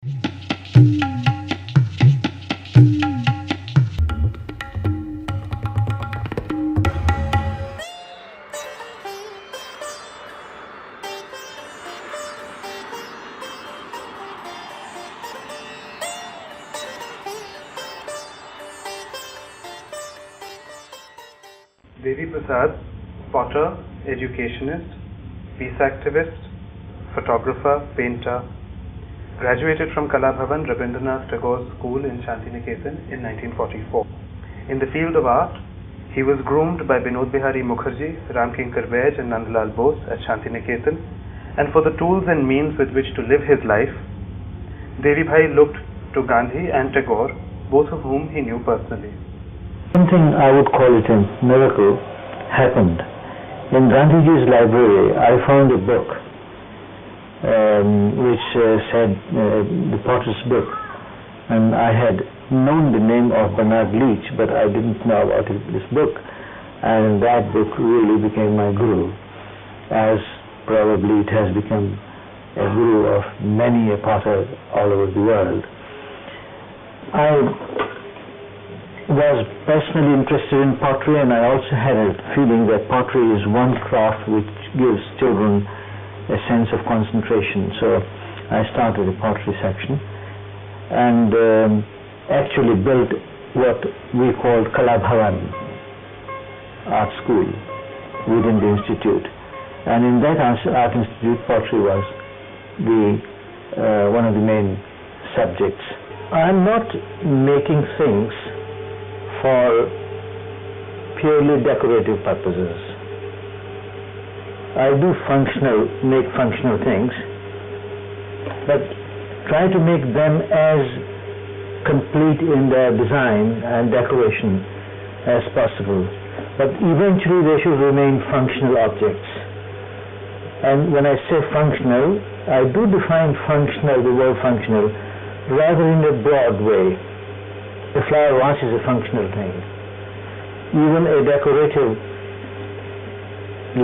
Devi Prasad, potter, educationist, peace activist, photographer, painter, graduated from Kala Bhavan Rabindranath Tagore School in Shantiniketan in 1944. In the field of art, he was groomed by Binod Bihari Mukherjee, Ramkinkar Baij and Nandlal Bose at Shantiniketan, and for the tools and means with which to live his life, Devi Bhai looked to Gandhi and Tagore, both of whom he knew personally. Something I would call it a miracle happened. In Gandhiji's library, I found a book which said the Potter's Book, and I had known the name of Bernard Leach, but I didn't know about this book, and that book really became my guru, as probably it has become a guru of many a potter all over the world. I was personally interested in pottery, and I also had a feeling that pottery is one craft which gives children a sense of concentration. So I started a pottery section and actually built what we called Kala Bhavan Art School within the institute. And in that art institute, pottery was one of the main subjects. I'm not making things for purely decorative purposes. I do make functional things, but try to make them as complete in their design and decoration as possible. But eventually they should remain functional objects. And when I say functional, I do define functional, the word functional, rather in a broad way. A flower vase is a functional thing. Even a decorative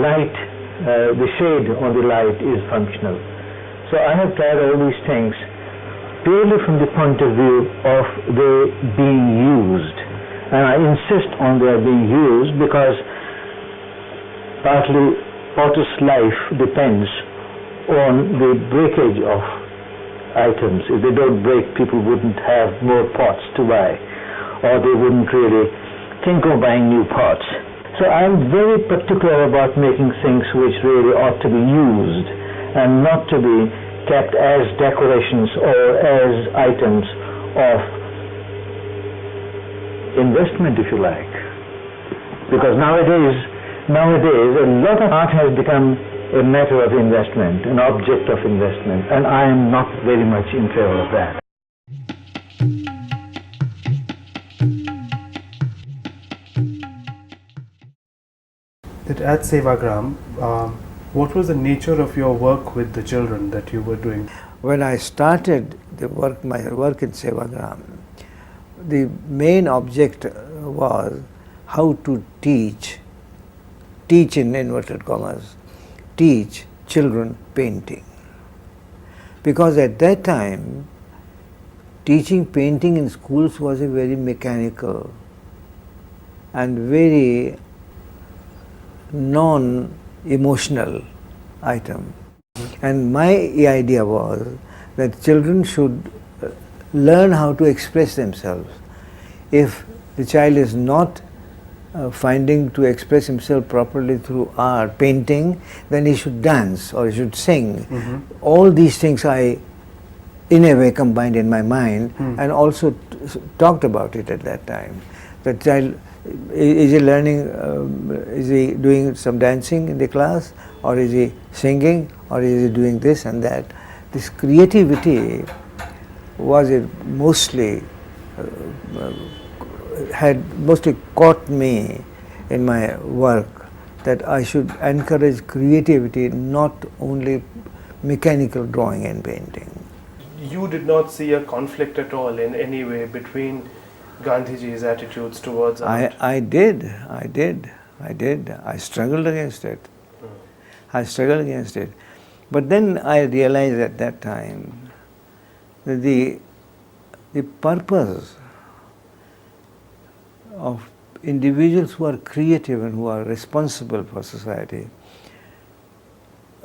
light, the shade on the light is functional. So I have tried all these things purely from the point of view of they being used. And I insist on their being used because partly potter's life depends on the breakage of items. If they don't break, people wouldn't have more pots to buy, or they wouldn't really think of buying new pots. So I'm very particular about making things which really ought to be used and not to be kept as decorations or as items of investment, if you like. Because nowadays a lot of art has become a matter of investment, an object of investment, and I am not very much in favor of that. At Sevagram, what was the nature of your work with the children that you were doing? When I started my work in Sevagram, the main object was how to teach in inverted commas, teach children painting. Because at that time, teaching painting in schools was a very mechanical and very non-emotional item. And my idea was that children should learn how to express themselves. If the child is not finding to express himself properly through art, painting, then he should dance or he should sing. All these things I, in a way, combined in my mind and also talked about it at that time. The child, is he learning, is he doing some dancing in the class, or is he singing, or is he doing this and that? This creativity was had mostly caught me in my work, that I should encourage creativity, not only mechanical drawing and painting. You did not see a conflict at all in any way between Gandhiji's attitudes towards art? I did. I struggled against it. But then I realized at that time that the purpose of individuals who are creative and who are responsible for society,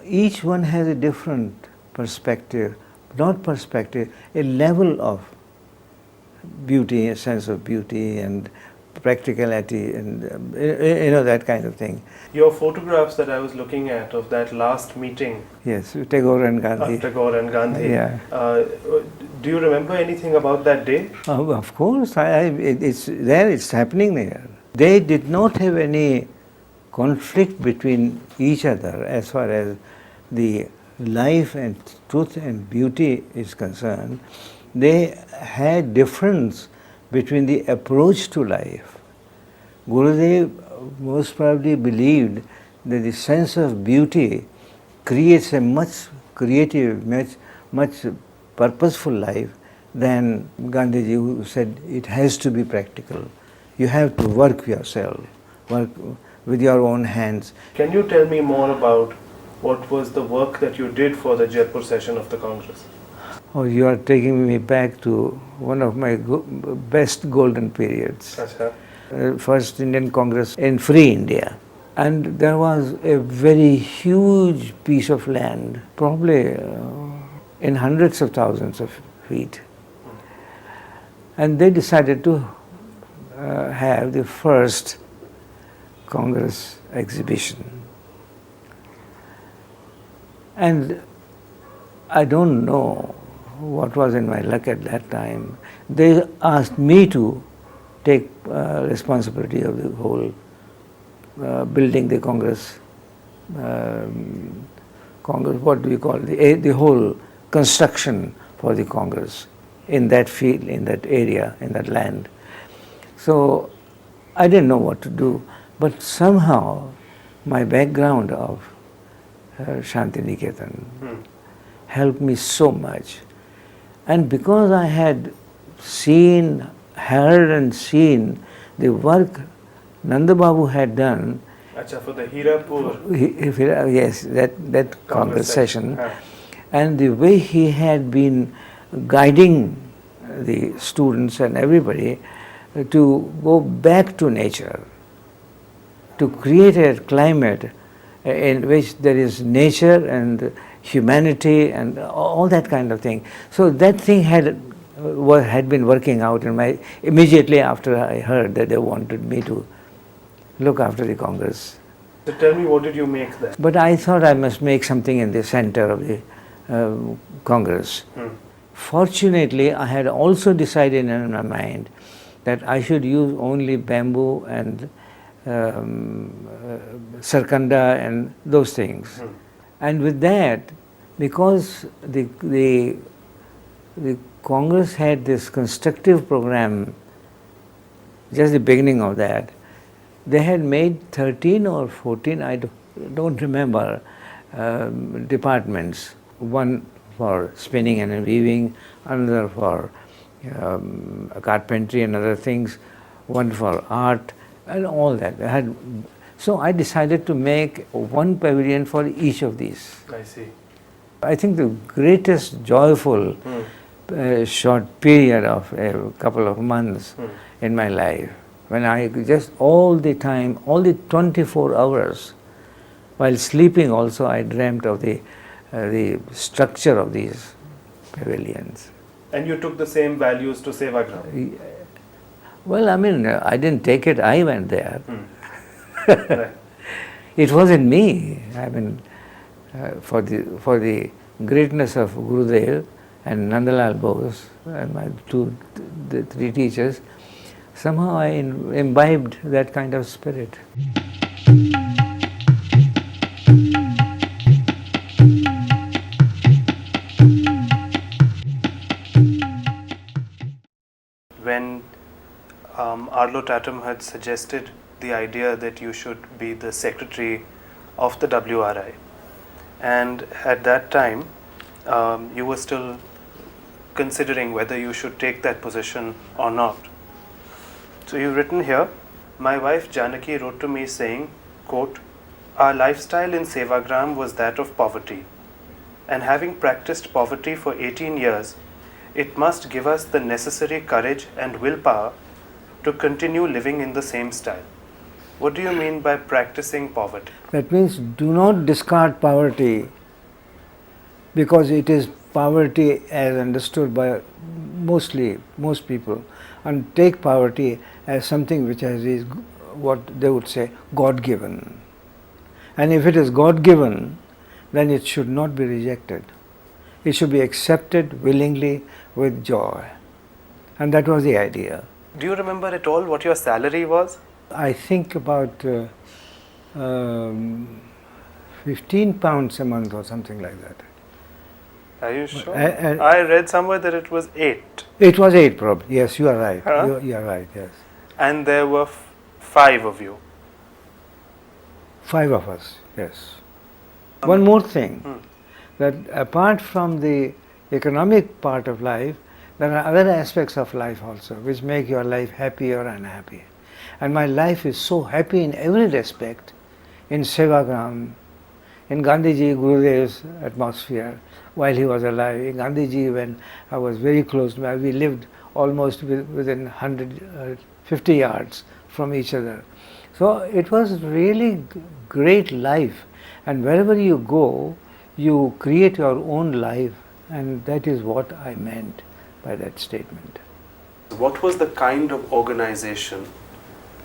each one has a different perspective, not perspective, a level of beauty, a sense of beauty and practicality and that kind of thing. Your photographs that I was looking at of that last meeting, Yes, Tagore and Gandhi. Tagore and Gandhi. Yeah. Do you remember anything about that day? Of course, it's there, it's happening there. They did not have any conflict between each other as far as the life and truth and beauty is concerned. They had difference between the approach to life. Gurudev most probably believed that the sense of beauty creates a much creative, much purposeful life than Gandhiji, who said it has to be practical. You have to work yourself, work with your own hands. Can you tell me more about what was the work that you did for the Jaipur session of the Congress? Oh, you are taking me back to one of my best golden periods. First Indian Congress in free India. And there was a very huge piece of land, probably in hundreds of thousands of feet. And they decided to have the first Congress exhibition. And I don't know what was in my luck at that time. They asked me to take responsibility of the whole building the Congress, what do we call it, the whole construction for the Congress in that field, in that area, in that land. So I didn't know what to do, but somehow my background of Shantiniketan helped me so much. And because I had heard and seen the work Nanda Babu had done. For the Hirapur. Yes, that Congress session. And the way he had been guiding the students and everybody to go back to nature, to create a climate in which there is nature and humanity and all that kind of thing. So that thing had been working out in my, immediately after I heard that they wanted me to look after the Congress. So tell me, what did you make there? But I thought I must make something in the center of the Congress. Fortunately, I had also decided in my mind that I should use only bamboo and sarkanda and those things. And with that, because the Congress had this constructive program, just the beginning of that, they had made 13 or 14, I don't remember, departments. One for spinning and weaving, another for carpentry and other things, one for art and all that. So I decided to make one pavilion for each of these. I see. I think the greatest joyful short period of a couple of months in my life, when I just all the time, all the 24 hours, while sleeping also, I dreamt of the structure of these pavilions. And you took the same values to Sevagram? Well, I mean, I didn't take it, I went there. Right. It wasn't me. I mean, for the greatness of Gurudev and Nandalal Bose and my the three teachers, somehow I imbibed that kind of spirit. When Arlo Tatum had suggested the idea that you should be the secretary of the WRI, and at that time you were still considering whether you should take that position or not. So you've written here, my wife Janaki wrote to me saying, quote, our lifestyle in Sevagram was that of poverty, and having practiced poverty for 18 years, it must give us the necessary courage and willpower to continue living in the same style. What do you mean by practicing poverty? That means do not discard poverty because it is poverty as understood by most people, and take poverty as something which is what they would say God-given. And if it is God-given, then it should not be rejected. It should be accepted willingly with joy. And that was the idea. Do you remember at all what your salary was? I think about 15 pounds a month or something like that. Are you sure? And I read somewhere that it was 8. it was 8 probably. Yes, you are right. Huh? You are right, yes. And there were 5 of you. 5 of us, yes. One more thing, that apart from the economic part of life, there are other aspects of life also which make your life happy or unhappy. And my life is so happy in every respect, in Sevagram, in Gandhiji Gurudev's atmosphere while he was alive, in Gandhiji when I was very close to him, we lived almost within 150 yards from each other. So it was really great life, and wherever you go, you create your own life, and that is what I meant by that statement. What was the kind of organization,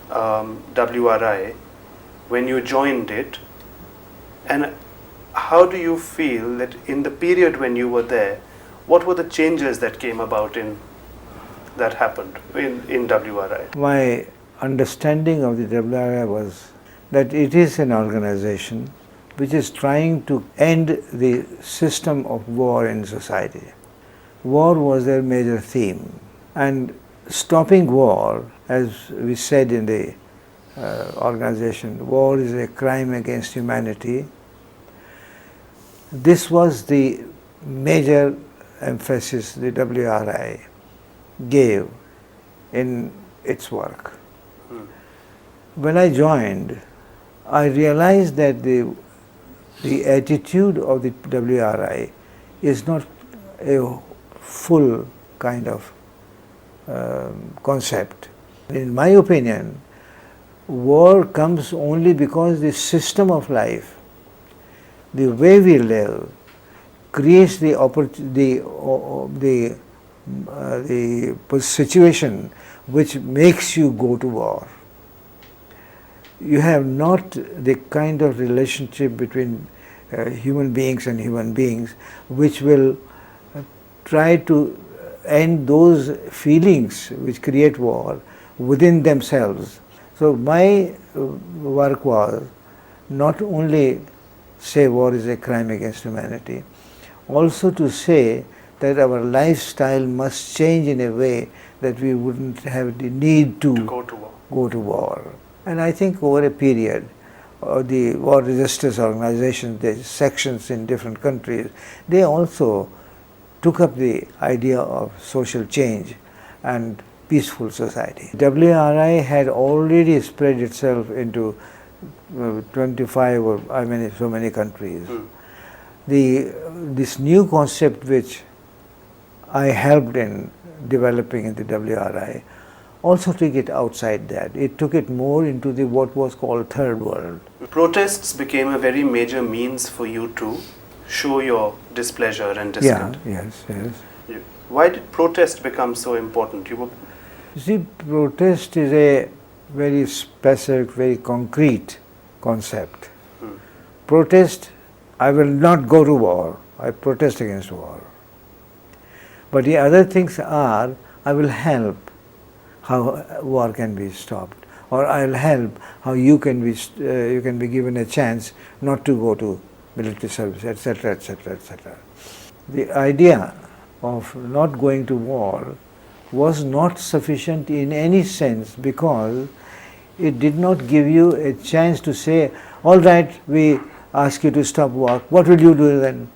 WRI, when you joined it, and how do you feel that in the period when you were there, what were the changes that came about that happened in WRI? My understanding of the WRI was that it is an organization which is trying to end the system of war in society. War was their major theme, and stopping war, as we said in the organization, war is a crime against humanity. This was the major emphasis the WRI gave in its work. When I joined, I realized that the attitude of the WRI is not a full kind of concept. In my opinion, war comes only because the system of life, the way we live, creates the situation which makes you go to war. You have not the kind of relationship between human beings and human beings which will try to end those feelings which create war within themselves. So my work was not only say war is a crime against humanity, also to say that our lifestyle must change in a way that we wouldn't have the need to go to war. And I think over a period, the war resistance organizations, the sections in different countries, they also took up the idea of social change and peaceful society. WRI had already spread itself into 25 or so many countries. This new concept which I helped in developing in the WRI also took it outside that. It took it more into the what was called third world. Protests became a very major means for you to show your displeasure and dissent. Yes. Why did protest become so important? You see, protest is a very specific, very concrete concept. Protest, I will not go to war. I protest against war. But the other things are, I will help how war can be stopped, or I will help how you can be given a chance not to go to military service, etc., etc., etc. The idea of not going to war was not sufficient in any sense, because it did not give you a chance to say, all right, we ask you to stop war, what will you do then?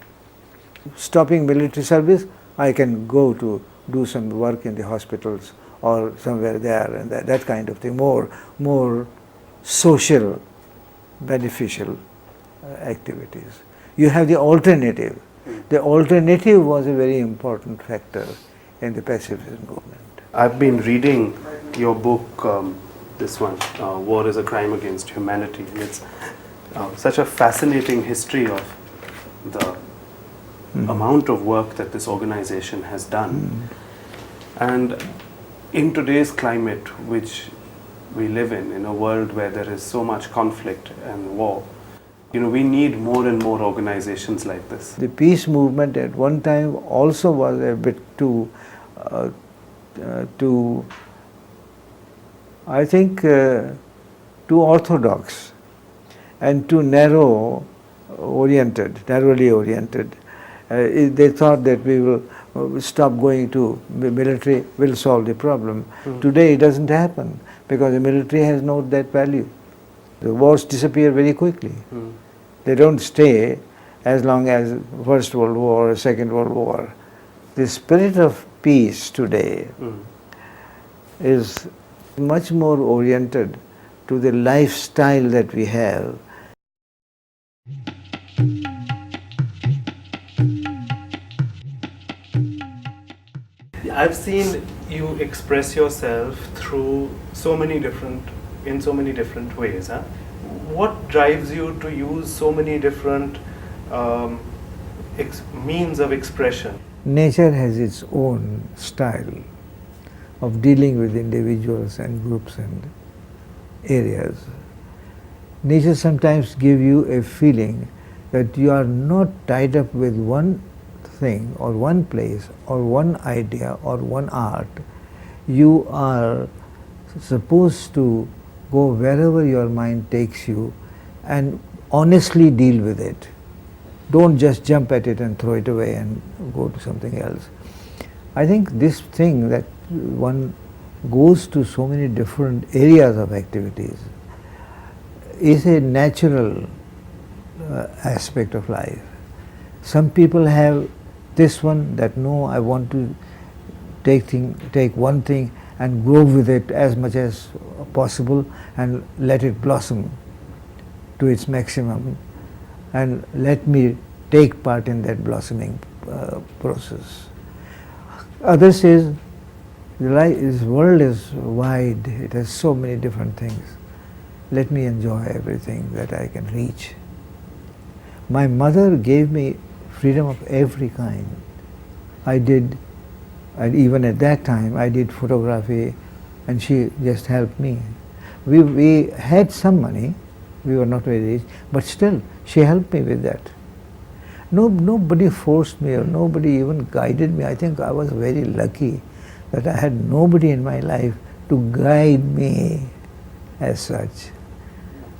Stopping military service, I can go to do some work in the hospitals or somewhere there, and that kind of thing, more social, beneficial activities. You have the alternative. The alternative was a very important factor in the pacifist movement. I've been reading your book, this one, War is a Crime Against Humanity, and it's such a fascinating history of the amount of work that this organization has done. And in today's climate, which we live in a world where there is so much conflict and war, we need more and more organizations like this. The peace movement at one time also was a bit too I think, too orthodox and too narrowly oriented. They thought that we will stop going to the military, will solve the problem. Today it doesn't happen because the military has not that value. The wars disappear very quickly. They don't stay as long as First World War or Second World War. The spirit of peace today is much more oriented to the lifestyle that we have. I've seen you express yourself through in so many different ways. What drives you to use so many different means of expression? Nature has its own style of dealing with individuals and groups and areas. Nature sometimes gives you a feeling that you are not tied up with one thing or one place or one idea or one art. You are supposed to go wherever your mind takes you and honestly deal with it. Don't just jump at it and throw it away and go to something else. I think this thing that one goes to so many different areas of activities is a natural aspect of life. Some people have this one that no, I want to take one thing and grow with it as much as possible and let it blossom to its maximum and let me take part in that blossoming process. Others says this world is wide, it has so many different things. Let me enjoy everything that I can reach. My mother gave me freedom of every kind. And even at that time I did photography and she just helped me. We had some money, we were not very rich, but still she helped me with that. Nobody forced me or nobody even guided me. I think I was very lucky that I had nobody in my life to guide me as such.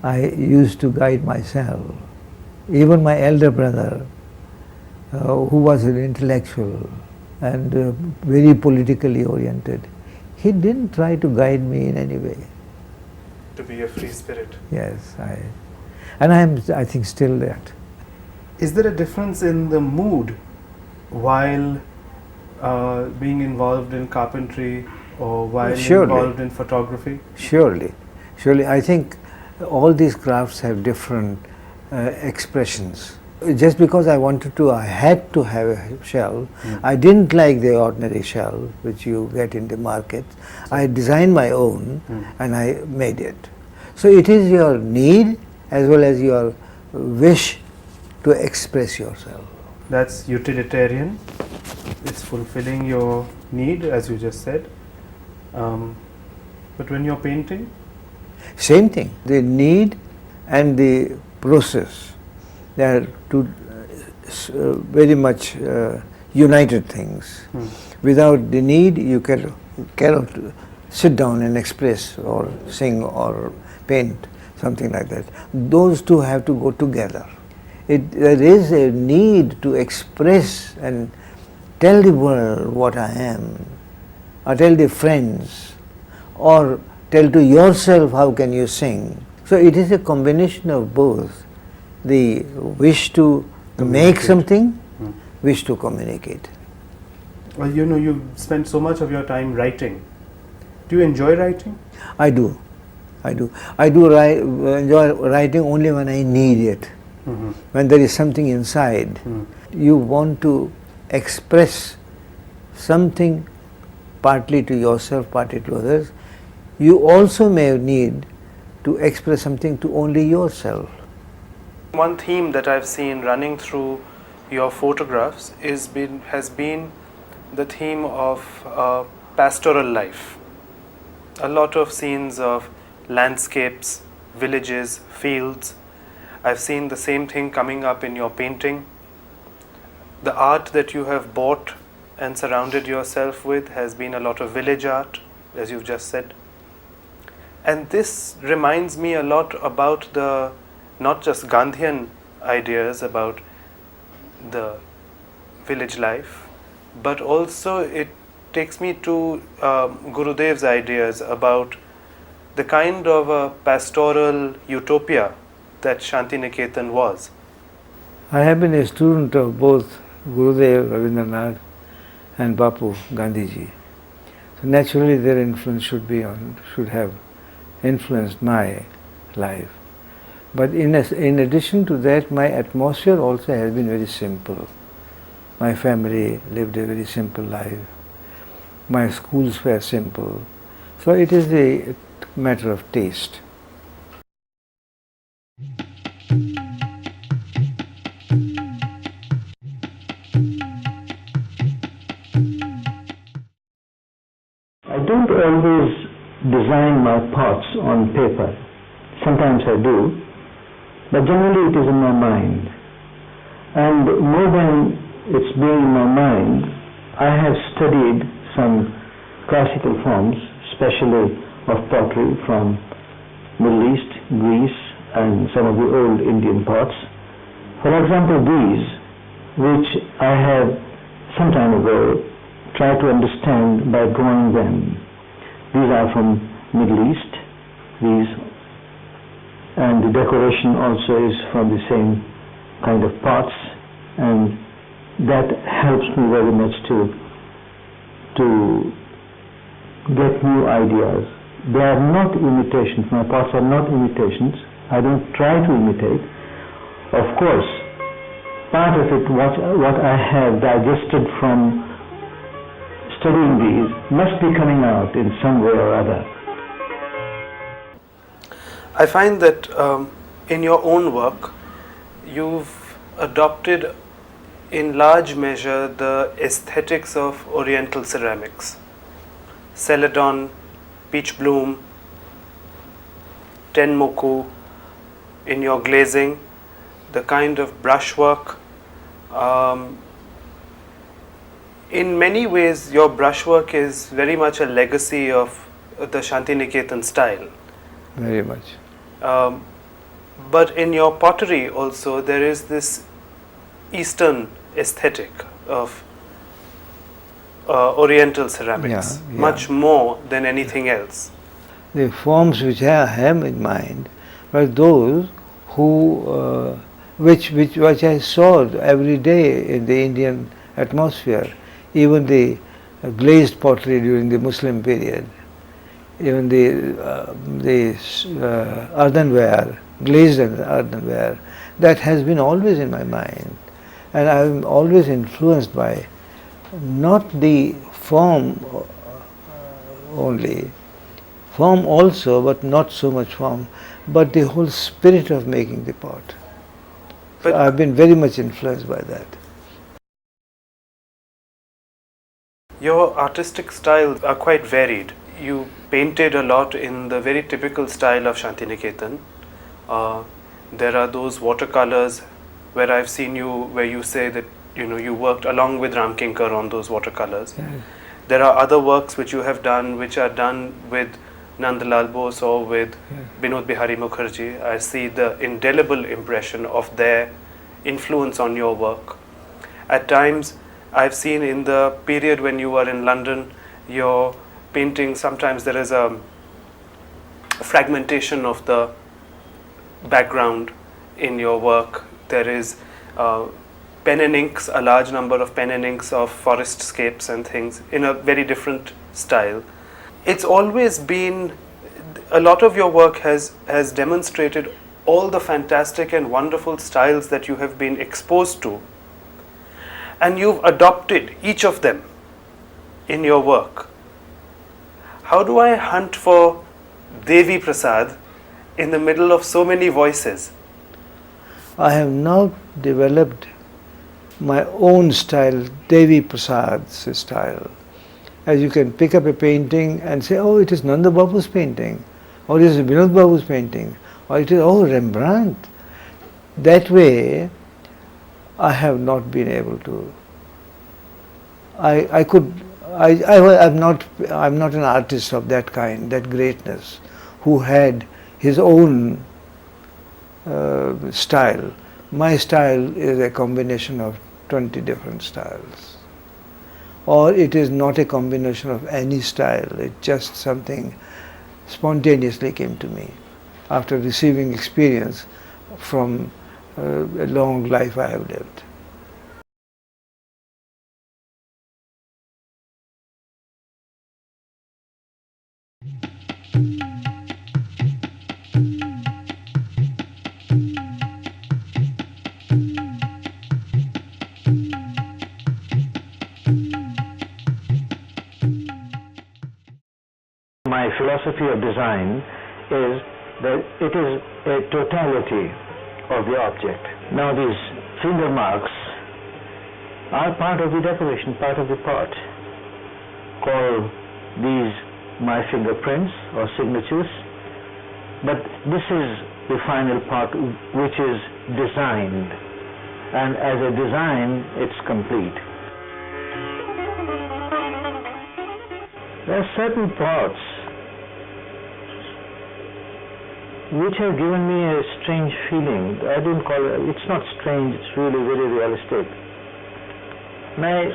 I used to guide myself. Even my elder brother, who was an intellectual and very politically oriented, he didn't try to guide me in any way. To be a free spirit. Yes, I think still that. Is there a difference in the mood while being involved in carpentry or while involved in photography? Surely. I think all these crafts have different expressions. Just because I had to have a shell. I didn't like the ordinary shell which you get in the market. I designed my own and I made it. So it is your need as well as your wish to express yourself. That's utilitarian. It's fulfilling your need, as you just said. But when you're painting? Same thing. The need and the process, they are two very much united things. Without the need, you cannot sit down and express or sing or paint, something like that. Those two have to go together. There is a need to express and tell the world what I am, or tell the friends, or tell to yourself how can you sing. So it is a combination of both, the wish to make something, wish to communicate. Well, you spend so much of your time writing. Do you enjoy writing? I do enjoy writing only when I need it. When there is something inside, you want to express something partly to yourself, partly to others, you also may need to express something to only yourself. One theme that I've seen running through your photographs has been the theme of pastoral life. A lot of scenes of landscapes, villages, fields. I've seen the same thing coming up in your painting. The art that you have bought and surrounded yourself with has been a lot of village art, as you've just said. And this reminds me a lot about the not just Gandhian ideas about the village life, but also it takes me to Gurudev's ideas about the kind of a pastoral utopia that Shantiniketan was. I have been a student of both Gurudev, Rabindranath and Bapu, Gandhiji. So naturally their influence should have influenced my life. But in addition to that, my atmosphere also has been very simple. My family lived a very simple life. My schools were simple. So it is a matter of taste. I don't always design my pots on paper. Sometimes I do, but generally it is in my mind. And more than it's being in my mind, I have studied some classical forms, especially of pottery from Middle East, Greece, and some of the old Indian pots. For example, these, which I have some time ago tried to understand by drawing them. These are from Middle East, and the decoration also is from the same kind of pots, and that helps me very much to get new ideas. They are not imitations. My pots are not imitations. I don't try to imitate. Of course, part of it, what I have digested from studying these, must be coming out in some way or other. I find that in your own work, you've adopted in large measure the aesthetics of Oriental ceramics. Celadon, peach bloom, tenmoku in your glazing, the kind of brushwork. In many ways, your brushwork is very much a legacy of the Shantiniketan style. Very much. But in your pottery also, there is this Eastern aesthetic of Oriental ceramics, much more than anything else. The forms which I have in mind were those who, which I saw every day in the Indian atmosphere. Even the glazed pottery during the Muslim period, even the earthenware, glazed earthenware, that has been always in my mind. And I am always influenced by not the form only, form also, but not so much form, but the whole spirit of making the pot. So I have been very much influenced by that. Your artistic styles are quite varied. You painted a lot in the very typical style of Shantiniketan. There are those watercolors where I've seen you, where you say that you worked along with Ram Kinkar on those watercolors. Yeah. There are other works which you have done, which are done with Nandlal Bose or with Binod Bihari Mukherjee. I see the indelible impression of their influence on your work. At times, I've seen in the period when you were in London, your painting, sometimes there is a fragmentation of the background in your work. There is pen and inks, a large number of pen and inks of forestscapes and things in a very different style. It's always been, a lot of your work has demonstrated all the fantastic and wonderful styles that you have been exposed to. And you've adopted each of them in your work. how do I hunt for Devi Prasad in the middle of so many voices? I have now developed my own style, Devi Prasad's style. As you can pick up a painting and say, oh, it is Nanda Babu's painting, or it is Vinod Babu's painting, or it is, oh, Rembrandt. That way, I have not been able to. I'm not an artist of that kind, that greatness, who had his own style. My style is a combination of 20 different styles. Or it is not a combination of any style, it's just something spontaneously came to me after receiving experience from a long life I have lived. My philosophy of design is that it is a totality of the object. Now these finger marks are part of the decoration, part of the pot. Call these my fingerprints or signatures, but this is the final part which is designed, and as a design it's complete. There are certain pots which have given me a strange feeling. I don't call it, it's not strange, it's really very realistic. And I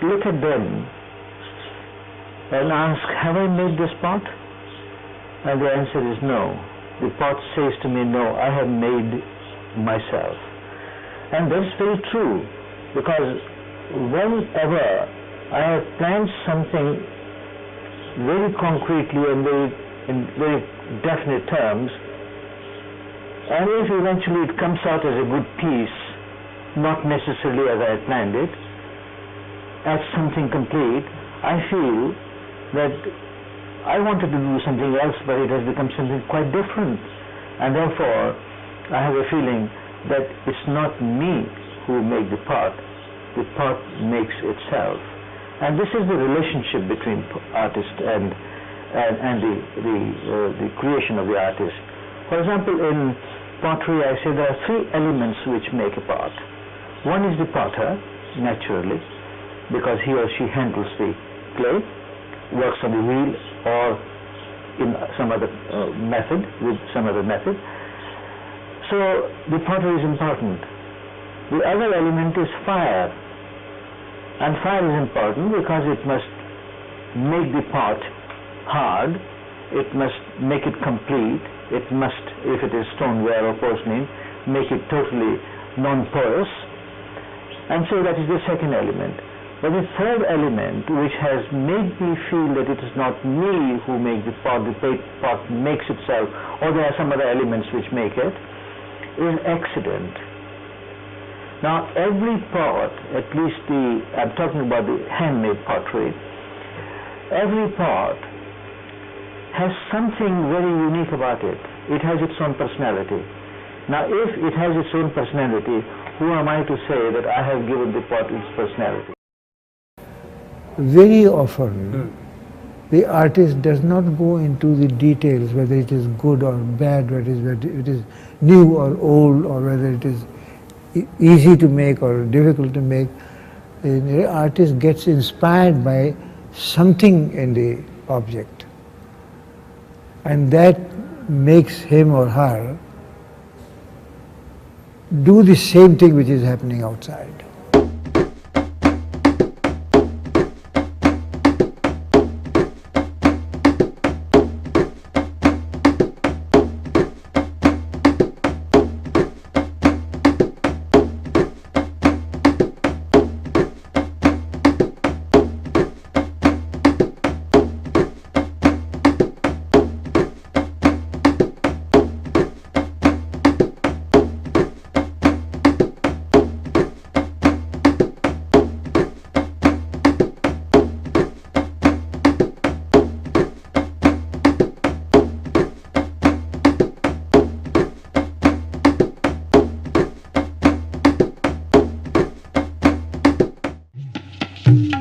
look at them and ask, have I made this pot? And the answer is no. The pot says to me, no, I have made myself. And that's very true, because whenever I have planned something very concretely and in very definite terms, and if eventually it comes out as a good piece, not necessarily as I had planned it, as something complete, I feel that I wanted to do something else, but it has become something quite different. And therefore, I have a feeling that it's not me who make the pot makes itself. And this is the relationship between artist and the creation of the artist. For example, in pottery, I say there are three elements which make a pot. One is the potter, naturally, because he or she handles the clay, works on the wheel or in some other method, with some other method. So the potter is important. The other element is fire. And fire is important because it must make the pot hard, it must make it complete, it must, if it is stoneware or porcelain, make it totally non-porous. And so that is the second element. But the third element, which has made me feel that it is not me who makes the pot makes itself, or there are some other elements which make it, is accident. Now every pot, at least I'm talking about the handmade pottery, every pot has something very unique about it. It has its own personality. Now if it has its own personality, who am I to say that I have given the pot its personality? Very often, the artist does not go into the details, whether it is good or bad, whether it is new or old, or whether it is easy to make or difficult to make. The artist gets inspired by something in the object, and that makes him or her do the same thing which is happening outside. Thank you.